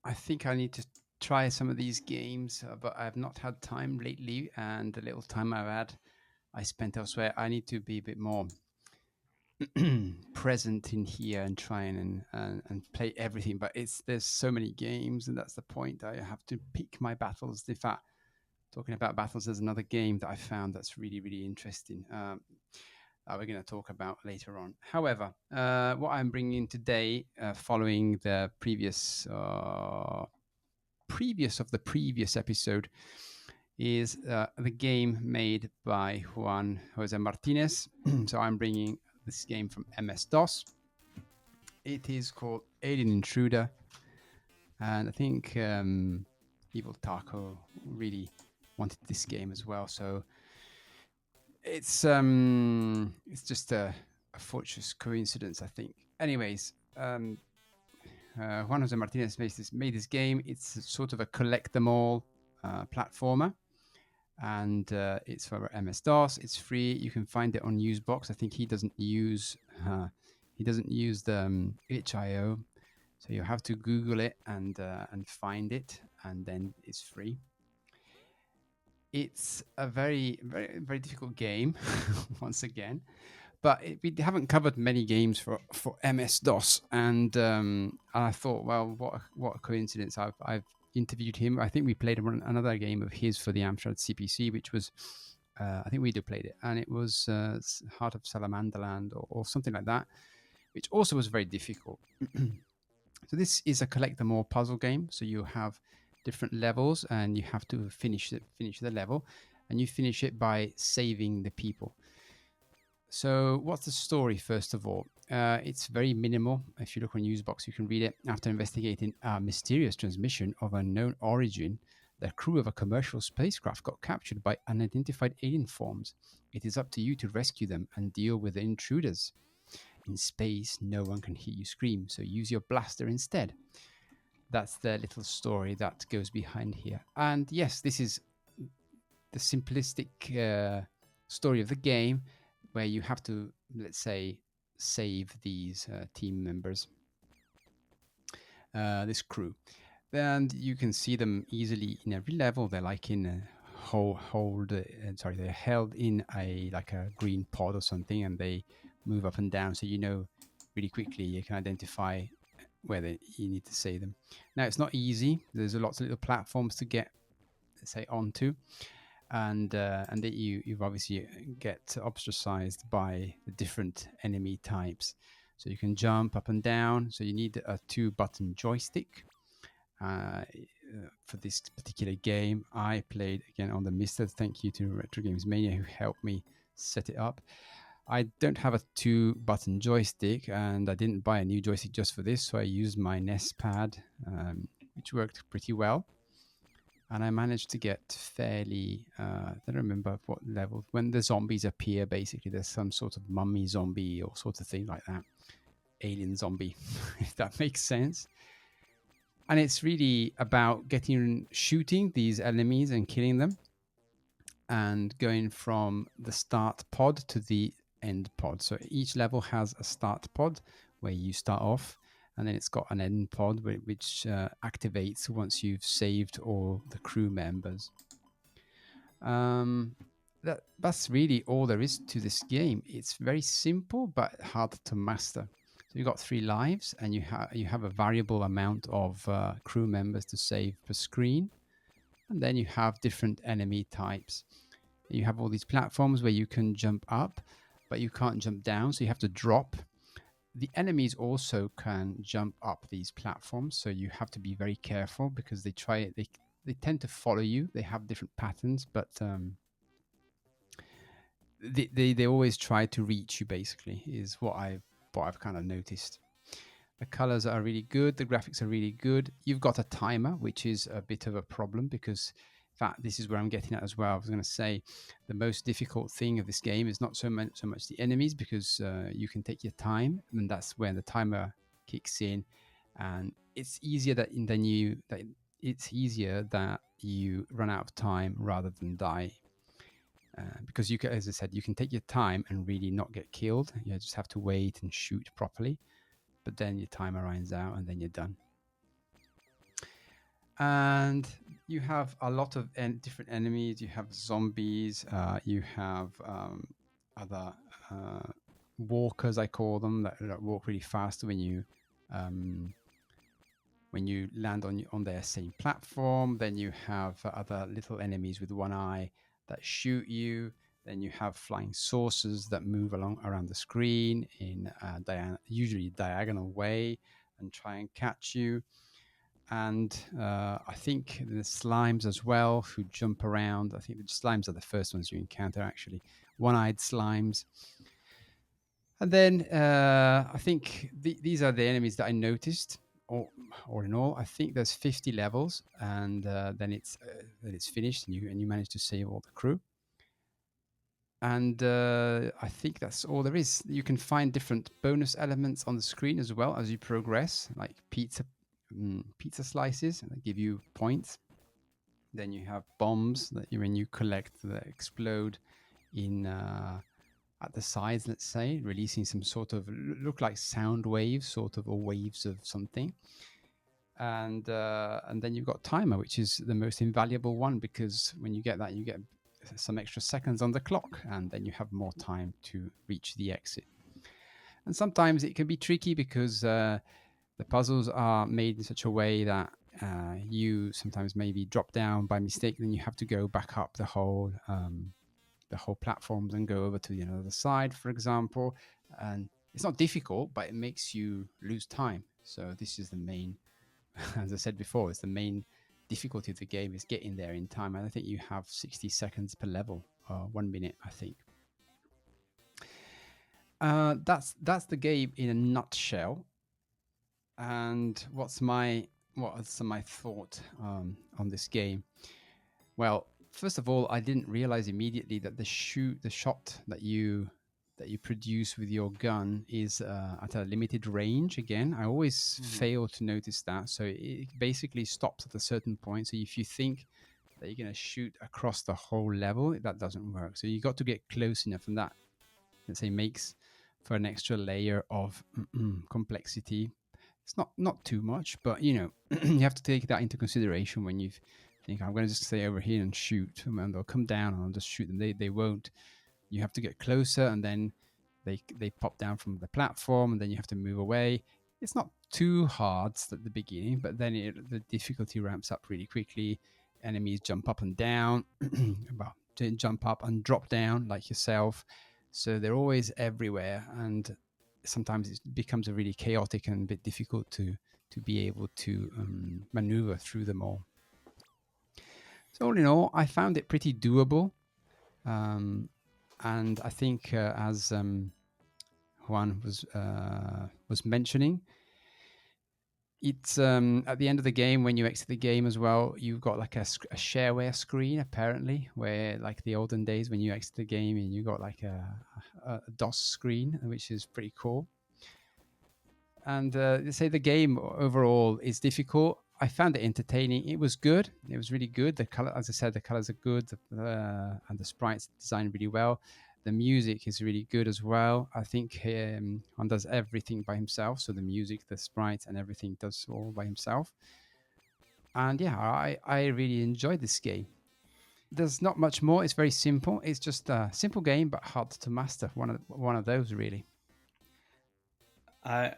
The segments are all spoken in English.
I think I need to try some of these games, but I have not had time lately, and the little time I've had, I spent elsewhere. I need to be a bit more present in here and trying and play everything. But there's so many games, and that's the point. I have to pick my battles. In fact, talking about battles, there's another game that I found that's really interesting. That we're going to talk about later on. However, what I'm bringing today, following the previous of the previous episode, is the game made by Juan Jose Martinez. So I'm bringing this game from MS-DOS. It is called Alien Intruder, and I think Evil Taco really wanted this game as well. So it's just a fortuitous coincidence, I think. Anyways, Juan Jose Martinez made this game. It's sort of a collect them all platformer, and it's for MS-DOS. It's free. You can find it on Usebox. I think he doesn't use the itch.io, so you have to Google it and find it, and then it's free. It's a very difficult game, once again, but we haven't covered many games for MS-DOS, and I thought, well, what a coincidence! I've interviewed him. I think we played another game of his for the Amstrad CPC, which was I think we played it, and it was Heart of Salamanderland or something like that, which also was very difficult. So this is a collect them all puzzle game. So you have different levels, and you have to finish the level, and you finish it by saving the people. So what's the story, first of all? It's very minimal. If you look on Usebox, you can read it. After investigating a mysterious transmission of unknown origin, the crew of a commercial spacecraft got captured by unidentified alien forms. It is up to you to rescue them and deal with the intruders. In space, no one can hear you scream, so use your blaster instead. That's the little story that goes behind here. And yes, this is the simplistic story of the game, where you have to, let's say, save these team members, this crew. And you can see them easily in every level. They're like in a they're held in like a green pod or something, and they move up and down. So really quickly you can identify where you need to save them. Now, it's not easy. There's lots of little platforms to get, say, onto, and that you obviously get ostracized by the different enemy types. So you can jump up and down. So you need a 2-button joystick. For this particular game, I played again on the Mister. Thank you to Retro Games Mania, who helped me set it up. I don't have a 2-button joystick, and I didn't buy a new joystick just for this, so I used my NES pad, which worked pretty well. And I managed to get fairly, I don't remember what level, when the zombies appear, basically, there's some sort of mummy zombie or sort of thing like that. Alien zombie, if that makes sense. And it's really about shooting these enemies and killing them, and going from the start pod to the end pod. So each level has a start pod where you start off, and then it's got an end pod which activates once you've saved all the crew members. That's really all there is to this game. It's very simple but hard to master. So you've got 3 lives, and you have a variable amount of crew members to save per screen, and then you have different enemy types. You have all these platforms where you can jump up, but you can't jump down, so you have to drop. The enemies also can jump up these platforms, so you have to be very careful, because they tend to follow you. They have different patterns, but they always try to reach you, basically, is what I've kind of noticed. The colors are really good. The graphics are really good. You've got a timer, which is a bit of a problem, because in fact, this is where I'm getting at as well. I was going to say the most difficult thing of this game is not so much the enemies, because you can take your time, and that's when the timer kicks in, and it's easier that you run out of time rather than die. Because you can, as I said, you can take your time and really not get killed. You just have to wait and shoot properly, but then your timer runs out and then you're done. and you have a lot of different enemies. You have zombies. You have other walkers, I call them, that walk really fast um, when you land on their same platform. Then you have other little enemies with one eye that shoot you. Then you have flying saucers that move along around the screen in usually diagonal way and try and catch you. And I think the slimes as well, who jump around. I think the slimes are the first ones you encounter, actually, one-eyed slimes. And then I think these are the enemies that I noticed. All in all, I think there's 50 levels, and then it's finished, and you manage to save all the crew. And I think that's all there is. You can find different bonus elements on the screen as well as you progress, like pizza slices that give you points. Then you have bombs when you collect that explode in at the sides, let's say, releasing some sort of look like sound waves, sort of, or waves of something. And then you've got timer, which is the most invaluable one, because when you get that, you get some extra seconds on the clock, and then you have more time to reach the exit. And sometimes it can be tricky because the puzzles are made in such a way that you sometimes maybe drop down by mistake, then you have to go back up the whole platforms and go over to the other side, for example. And it's not difficult, but it makes you lose time. So this is the main, as I said before, it's the main difficulty of the game, is getting there in time. And I think you have 60 seconds per level, 1 minute, I think. That's the game in a nutshell. And what's my thought on this game? Well, first of all, I didn't realize immediately that the shot that you produce with your gun is at a limited range. Again, I always fail to notice that. So it basically stops at a certain point. So if you think that you're going to shoot across the whole level, that doesn't work. So you got to get close enough, and that, let's say, makes for an extra layer of complexity. It's not too much, but you have to take that into consideration when you think, I'm going to just stay over here and shoot, and they'll come down and I'll just shoot them. They won't. You have to get closer, and then they pop down from the platform, and then you have to move away. It's not too hard at the beginning, but then the difficulty ramps up really quickly. Enemies jump up and down, well, jump up and drop down like yourself. So they're always everywhere, and sometimes it becomes a really chaotic and a bit difficult to be able to maneuver through them all. So all in all, I found it pretty doable, and I think as Juan was mentioning, it's at the end of the game, when you exit the game as well, you've got like a shareware screen, apparently, where, like the olden days, when you exit the game and you got like a DOS screen, which is pretty cool. And they say the game overall is difficult. I found it entertaining. It was good. It was really good. The color, as I said, the colors are good, and the sprites designed really well. The music is really good as well. I think Juan does everything by himself. So the music, the sprites, and everything does all by himself. And yeah, I really enjoyed this game. There's not much more. It's very simple. It's just a simple game, but hard to master. One of those, really. I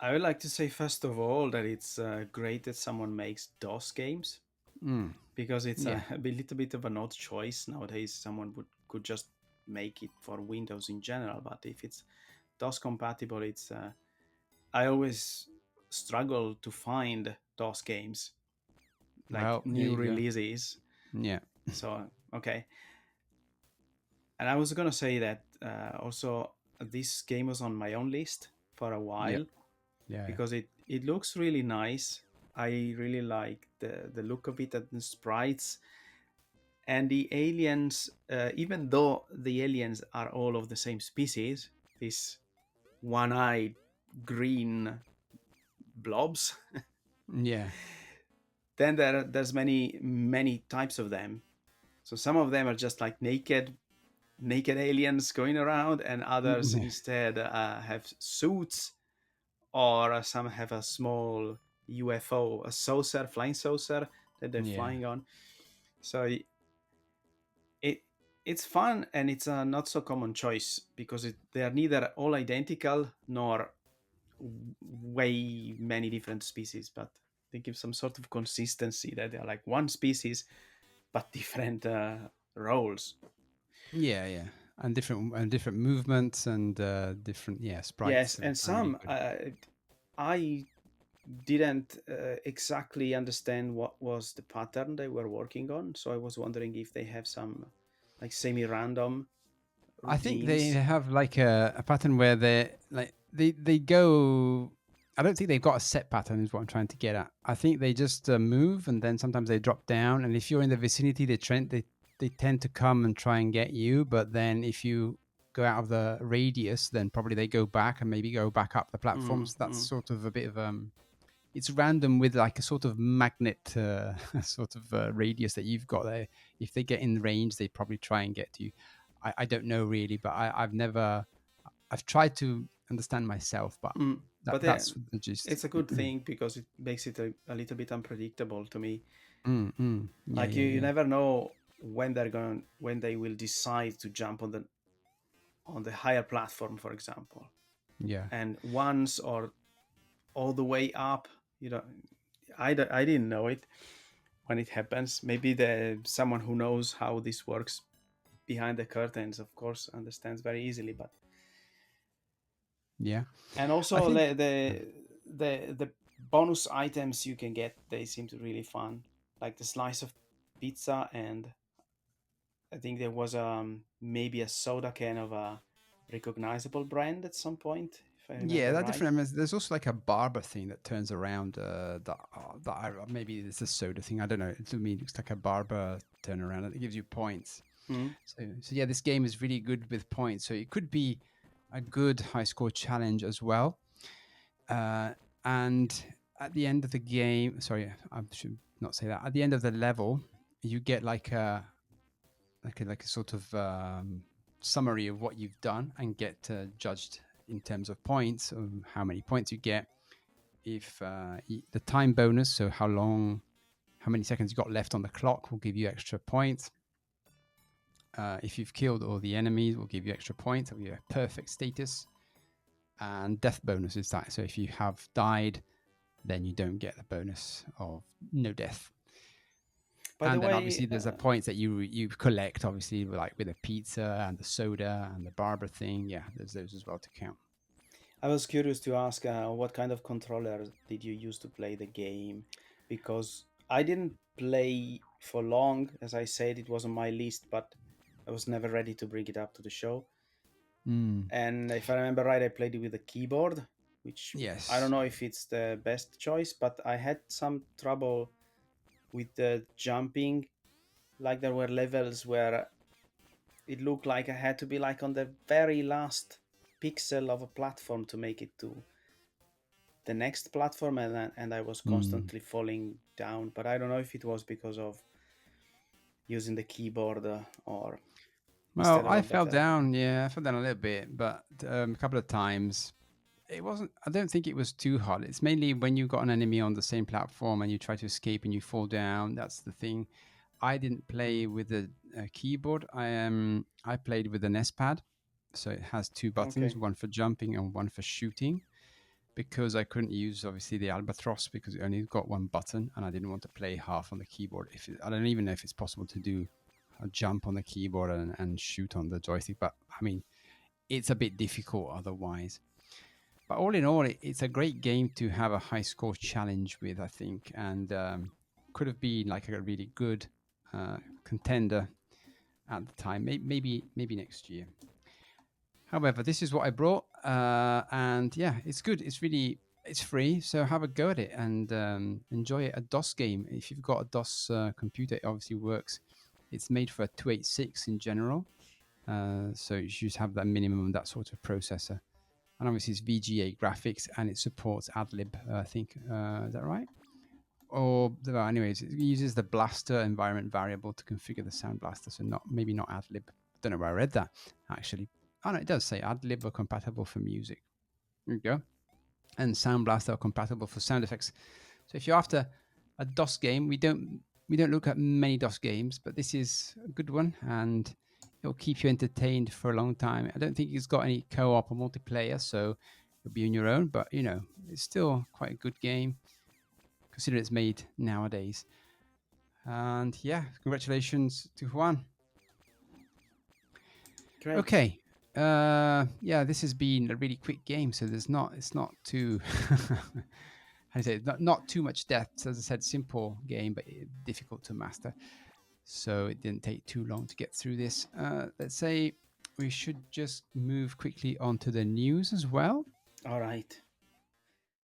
I would like to say first of all that it's great that someone makes DOS games, Mm, because it's yeah. a little bit of an odd choice nowadays. Someone could just make it for Windows in general, but if it's DOS compatible, it's I always struggle to find DOS games, like Well, there new you go. releases. Yeah. So okay, and I was gonna say that also this game was on my own list for a Yeah. while, Yeah. because it looks really nice. I really like the look of it and the sprites and the aliens. Even though the aliens are all of the same species, these one-eyed green blobs, Yeah. then there's many types of them. So some of them are just like naked aliens going around, and others Yeah. instead have suits, or some have a small UFO, a saucer, flying saucer that they're Yeah. flying on. So it it's fun, and it's a not so common choice because they are neither all identical nor way many different species, but they give some sort of consistency that they're like one species but different roles. Yeah, yeah. And different movements and different Yes, sprites and are really some good. I didn't exactly understand what was the pattern they were working on, so I was wondering if they have some like semi-random I think they routines. have like a pattern where they go. I don't think they've got a set pattern. Is what I'm trying to get at. I think they just move, and then sometimes they drop down. And if you're in the vicinity, they tend to come and try and get you. But then if you go out of the radius, then probably they go back and maybe go back up the platforms. That's Mm. sort of a bit of it's random with like a sort of magnet sort of radius that you've got there. If they get in range, they probably try and get to you. I don't know really, but I've tried to understand myself, but But that's the gist. it's a good thing because it makes it a little bit unpredictable to me. Yeah, Like yeah, you yeah, never know when they will decide to jump on the higher platform, for example. yeah. And once or all the way up, you know, I didn't know it when it happens. Maybe the someone who knows how this works behind the curtains, of course, understands very easily. But Yeah. and I also think the bonus items you can get, they seem to really fun, like the slice of pizza, and I think there was maybe a soda can of a recognizable brand at some point, if I yeah, remember that right. different. There's also like a barber thing that turns around. Maybe it's a soda thing. I don't know. To me, it looks like a barber turnaround. It gives you points. Mm. So yeah, this game is really good with points. So it could be a good high score challenge as well. And at the end of the game, sorry, I should not say that. At the end of the level, you get like a sort of summary of what you've done and get judged in terms of points, of how many points you get. If the time bonus, so how many seconds you got left on the clock, will give you extra points. If you've killed all the enemies, will give you extra points. Will give you a perfect status. And death bonus is that. So if you have died, then you don't get the bonus of no death. By the And then way, obviously there's the points that you collect, obviously, like with the pizza and the soda and the barber thing. Yeah, there's those as well to count. I was curious to ask what kind of controller did you use to play the game? Because I didn't play for long. As I said, it was on my list, but I was never ready to bring it up to the show. Mm. And if I remember right, I played it with a keyboard, which I don't Yes. know if it's the best choice, but I had some trouble with the jumping. Like there were levels where it looked like I had to be like on the very last pixel of a platform to make it to the next platform, and I was Mm. constantly falling down. But I don't know if it was because of using the keyboard or Well, instead of I a fell better. down. Yeah, I fell down a little bit, but a couple of times. It wasn't. I don't think it was too hard. It's mainly when you got an enemy on the same platform and you try to escape and you fall down. That's the thing. I didn't play Mm, with a keyboard. I played with an S pad, so it has two buttons, okay. one for jumping and one for shooting. Because I couldn't use obviously the Albatross because it only got one button, and I didn't want to play half on the keyboard. I don't even know if it's possible to do a jump on the keyboard and shoot on the joystick, but I mean it's a bit difficult otherwise. But all in all, it's a great game to have a high score challenge with, I think, and could have been like a really good contender at the time. Maybe next year. However, this is what I brought, and yeah, it's good. It's free, so have a go at it and enjoy it. A DOS game. If you've got a DOS computer, it obviously works. It's made for a 286 in general, so you should have that minimum that sort of processor. And obviously, it's VGA graphics and it supports AdLib. I think is that right? Or well, anyways, it uses the Blaster environment variable to configure the Sound Blaster. So not AdLib. Don't know where I read that actually. Oh no, it does say AdLib are compatible for music. There you go. And Sound Blaster are compatible for sound effects. So if you're after a DOS game, we don't look at many DOS games, but this is a good one, and it'll keep you entertained for a long time. I don't think it's got any co-op or multiplayer, so you'll be on your own. But it's still quite a good game, considering it's made nowadays. And yeah, congratulations to Juan. Great. Okay. Yeah, this has been a really quick game, so it's not too how do you say it? Not too much depth. As I said, simple game, but difficult to master. So it didn't take too long to get through this. Let's say we should just move quickly onto the news as well. All right.